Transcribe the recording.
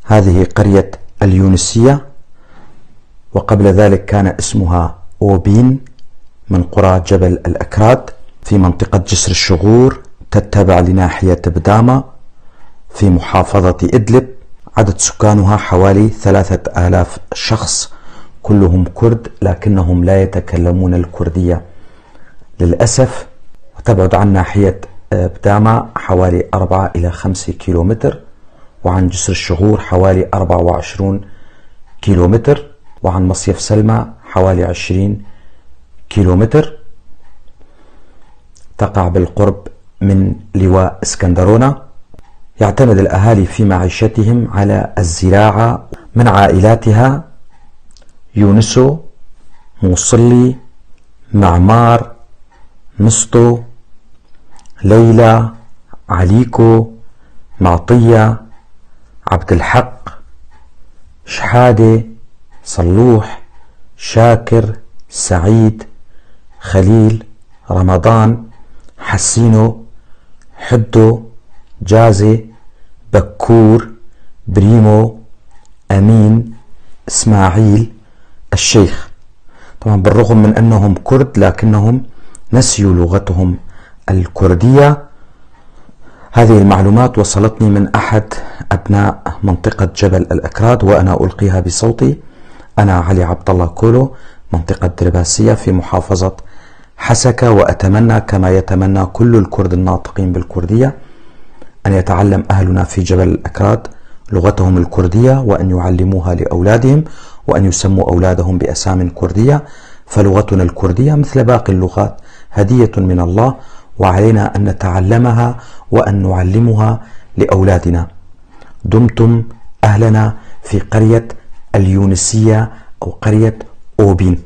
هذه قرية اليونسية، وقبل ذلك كان اسمها أوبين، من قرى جبل الأكراد في منطقة جسر الشغور، تتبع لناحية بدامة في محافظة إدلب. عدد سكانها حوالي 3000 شخص، كلهم كرد لكنهم لا يتكلمون الكردية للأسف. وتبعد عن ناحية بدامة حوالي 4 إلى 5 كيلومتر، وعن جسر الشغور حوالي 24 كيلومتر، وعن مصيف سلمى حوالي 20 كيلومتر. تقع بالقرب من لواء اسكندرونة. يعتمد الأهالي في معيشتهم على الزراعة. من عائلاتها يونسو، موصلي، معمار، مسطو، ليلى، عليكو، معطية، عبد الحق، شحادة، صلوح، شاكر، سعيد، خليل، رمضان، حسينو، حدو، جازي، بكور، بريمو، أمين، إسماعيل، الشيخ. طبعا بالرغم من أنهم كرد لكنهم نسيوا لغتهم الكردية. هذه المعلومات وصلتني من أحد أبناء منطقة جبل الأكراد وأنا ألقيها بصوتي. أنا علي عبد الله كولو، منطقة درباسية في محافظة حسكة، وأتمنى كما يتمنى كل الكرد الناطقين بالكردية أن يتعلم أهلنا في جبل الأكراد لغتهم الكردية، وأن يعلموها لأولادهم، وأن يسموا أولادهم بأسام كردية، فلغتنا الكردية مثل باقي اللغات هدية من الله، وعلينا أن نتعلمها وأن نعلمها لأولادنا. دمتم أهلنا في قرية اليونسية أو قرية أوبين.